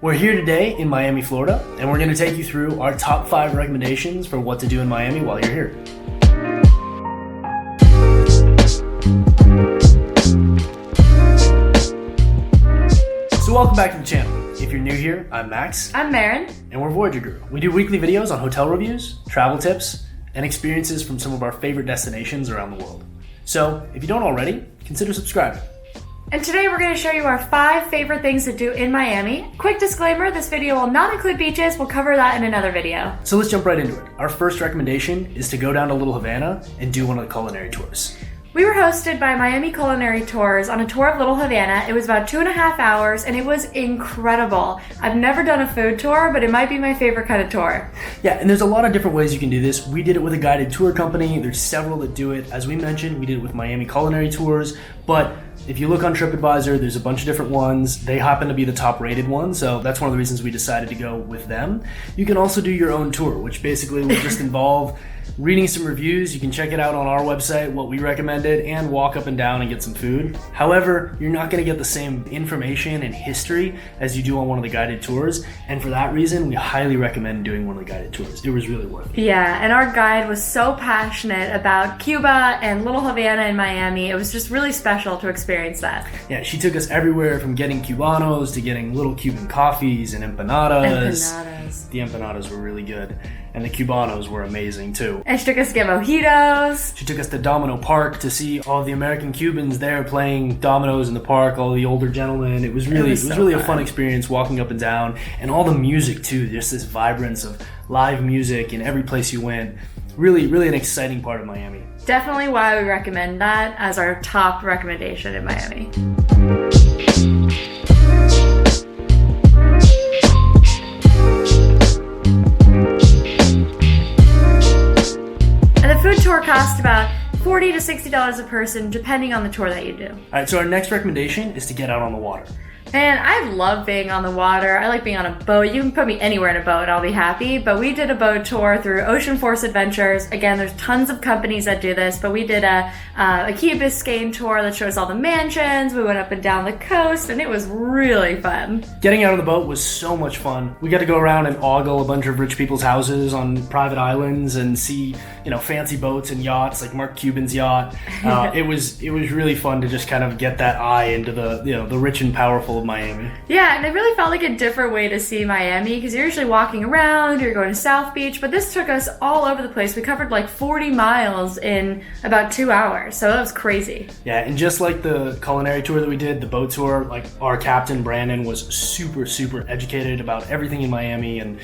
We're here today in Miami, Florida, and we're going to take you through our top 5 recommendations for what to do in Miami while you're here. So welcome back to the channel. If you're new here, I'm Max. I'm Marin. And we're Voyager Group. We do weekly videos on hotel reviews, travel tips, and experiences from some of our favorite destinations around the world. So if you don't already, consider subscribing. And today we're going to show you our 5 favorite things to do in Miami. Quick disclaimer, this video will not include beaches. We'll cover that in another video. So let's jump right into it. Our first recommendation is to go down to Little Havana and do one of the culinary tours. We were hosted by Miami Culinary Tours on a tour of Little Havana. It was about 2.5 hours and it was incredible. I've never done a food tour, but it might be my favorite kind of tour. Yeah, and there's a lot of different ways you can do this. We did it with a guided tour company. There's several that do it. As we mentioned, we did it with Miami Culinary Tours, but if you look on TripAdvisor, there's a bunch of different ones. They happen to be the top rated ones, so that's one of the reasons we decided to go with them. You can also do your own tour, which basically will just involve reading some reviews. You can check it out on our website, what we recommended, and walk up and down and get some food. However, you're not going to get the same information and history as you do on one of the guided tours, and for that reason, we highly recommend doing one of the guided tours. It was really worth it. Yeah, and our guide was so passionate about Cuba and Little Havana in Miami. It was just really special to experience that. Yeah, she took us everywhere from getting Cubanos to getting little Cuban coffees and empanadas. The empanadas were really good. And the Cubanos were amazing too. And she took us to get mojitos. She took us to Domino Park to see all of the American Cubans there playing dominoes in the park, all the older gentlemen. It was really a fun experience walking up and down. And all the music too, just this vibrance of live music in every place you went. Really an exciting part of Miami. Definitely why we recommend that as our top recommendation in Miami. Food tour costs about $40 to $60 a person, depending on the tour that you do. All right, so our next recommendation is to get out on the water. Man, I love being on the water. I like being on a boat. You can put me anywhere in a boat, I'll be happy. But we did a boat tour through Ocean Force Adventures. Again, there's tons of companies that do this, but we did a Key Biscayne tour that shows all the mansions. We went up and down the coast, and it was really fun. Getting out on the boat was so much fun. We got to go around and ogle a bunch of rich people's houses on private islands and see, fancy boats and yachts like Mark Cuban's yacht. It was really fun to just kind of get that eye into the rich and powerful of Miami. Yeah, and it really felt like a different way to see Miami because you're usually walking around, you're going to South Beach, but this took us all over the place. We covered like 40 miles in about 2 hours, so that was crazy. Yeah, and just like the culinary tour that we did, the boat tour, like our captain Brandon was super educated about everything in Miami and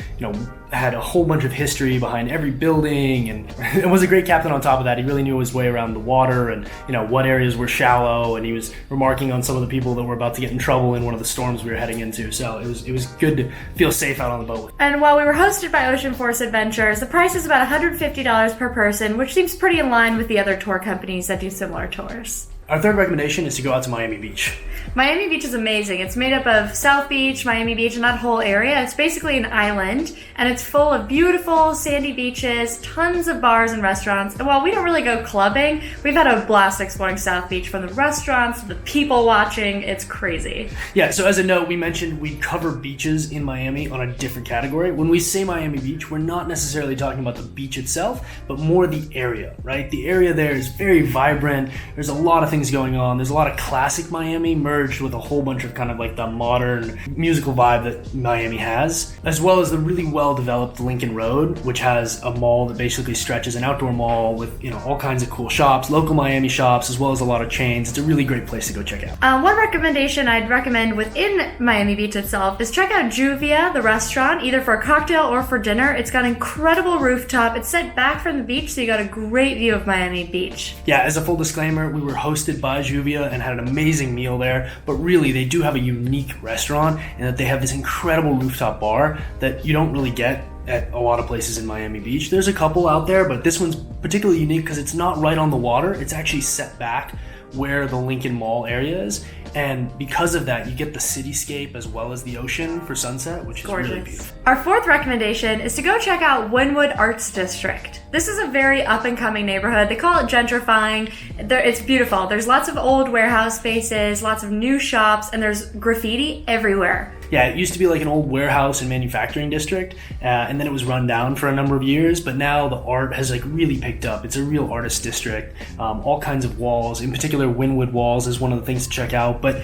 had a whole bunch of history behind every building and was a great captain on top of that. He really knew his way around the water and what areas were shallow, and he was remarking on some of the people that were about to get in trouble in one of the storms we were heading into. So it was good to feel safe out on the boat. And while we were hosted by Ocean Force Adventures, the price is about $150 per person, which seems pretty in line with the other tour companies that do similar tours. Our third recommendation is to go out to Miami Beach. Miami Beach is amazing. It's made up of South Beach, Miami Beach, and that whole area. It's basically an island, and it's full of beautiful sandy beaches, tons of bars and restaurants. And while we don't really go clubbing, we've had a blast exploring South Beach, from the restaurants to the people watching. It's crazy. Yeah, so as a note, we mentioned we cover beaches in Miami on a different category. When we say Miami Beach, we're not necessarily talking about the beach itself, but more the area, right? The area there is very vibrant. There's a lot of things going on. There's a lot of classic Miami merged with a whole bunch of kind of like the modern musical vibe that Miami has, as well as the really well-developed Lincoln Road, which has a mall that basically stretches, an outdoor mall with all kinds of cool shops, local Miami shops, as well as a lot of chains. It's a really great place to go check out. One recommendation I'd recommend within Miami Beach itself is check out Juvia, the restaurant, either for a cocktail or for dinner. It's got an incredible rooftop. It's set back from the beach, so you got a great view of Miami Beach. Yeah, as a full disclaimer, we were hosted by Juvia and had an amazing meal there, but really they do have a unique restaurant in that they have this incredible rooftop bar that you don't really get at a lot of places in Miami Beach. There's a couple out there, but this one's particularly unique because it's not right on the water. It's actually set back where the Lincoln Mall area is, and because of that you get the cityscape as well as the ocean for sunset, which is gorgeous. Really beautiful. Our fourth recommendation is to go check out Wynwood Arts District. This is a very up-and-coming neighborhood. They call it gentrifying. It's beautiful. There's lots of old warehouse spaces, lots of new shops, and there's graffiti everywhere. Yeah, it used to be like an old warehouse and manufacturing district, and then it was run down for a number of years, but now the art has like really picked up. It's a real artist district, all kinds of walls, in particular Wynwood walls is one of the things to check out. But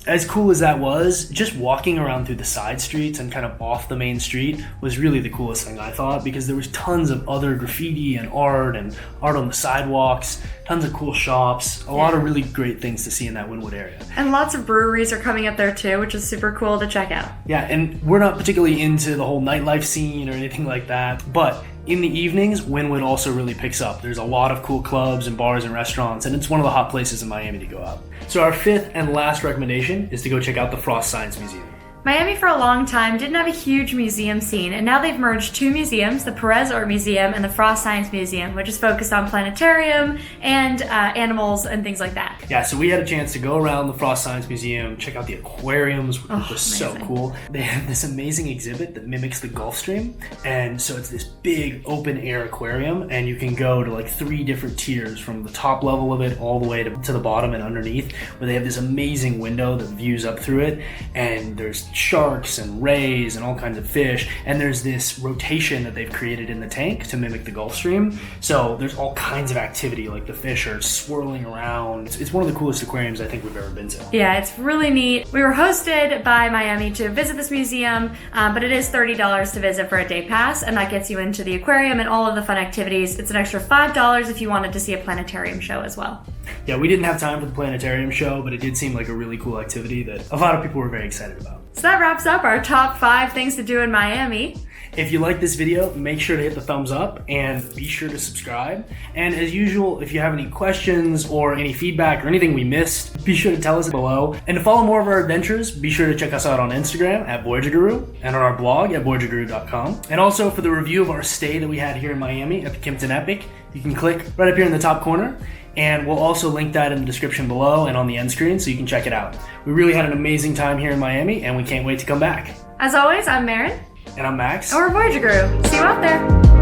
as cool as that was, just walking around through the side streets and kind of off the main street was really the coolest thing I thought, because there was tons of other graffiti and art on the sidewalks, tons of cool shops, a lot of really great things to see in that Wynwood area. And lots of breweries are coming up there too, which is super cool to check out. Yeah, and we're not particularly into the whole nightlife scene or anything like that, but in the evenings, Wynwood also really picks up. There's a lot of cool clubs and bars and restaurants, and it's one of the hot places in Miami to go out. So our fifth and last recommendation is to go check out the Frost Science Museum. Miami for a long time didn't have a huge museum scene, and now they've merged two museums, the Perez Art Museum and the Frost Science Museum, which is focused on planetarium and animals and things like that. Yeah, so we had a chance to go around the Frost Science Museum, check out the aquariums, which was just so cool. They have this amazing exhibit that mimics the Gulf Stream, and so it's this big open air aquarium, and you can go to like 3 different tiers from the top level of it all the way to the bottom and underneath, where they have this amazing window that views up through it, and there's sharks and rays and all kinds of fish, and there's this rotation that they've created in the tank to mimic the Gulf Stream, so there's all kinds of activity, like the fish are swirling around. It's one of the coolest aquariums I think we've ever been to. Yeah, it's really neat. We were hosted by Miami to visit this museum, but it is $30 to visit for a day pass, and that gets you into the aquarium and all of the fun activities. It's an extra $5 if you wanted to see a planetarium show as well. Yeah, we didn't have time for the planetarium show, but it did seem like a really cool activity that a lot of people were very excited about. So that wraps up our top 5 things to do in Miami. If you like this video, make sure to hit the thumbs up and be sure to subscribe. And as usual, if you have any questions or any feedback or anything we missed, be sure to tell us below. And to follow more of our adventures, be sure to check us out on Instagram at Voyager Guru and on our blog at voyagerguru.com. And also for the review of our stay that we had here in Miami at the Kimpton Epic, you can click right up here in the top corner. And we'll also link that in the description below and on the end screen so you can check it out. We really had an amazing time here in Miami and we can't wait to come back. As always, I'm Marin. And I'm Max. And we're Voyager Guru. See you out there.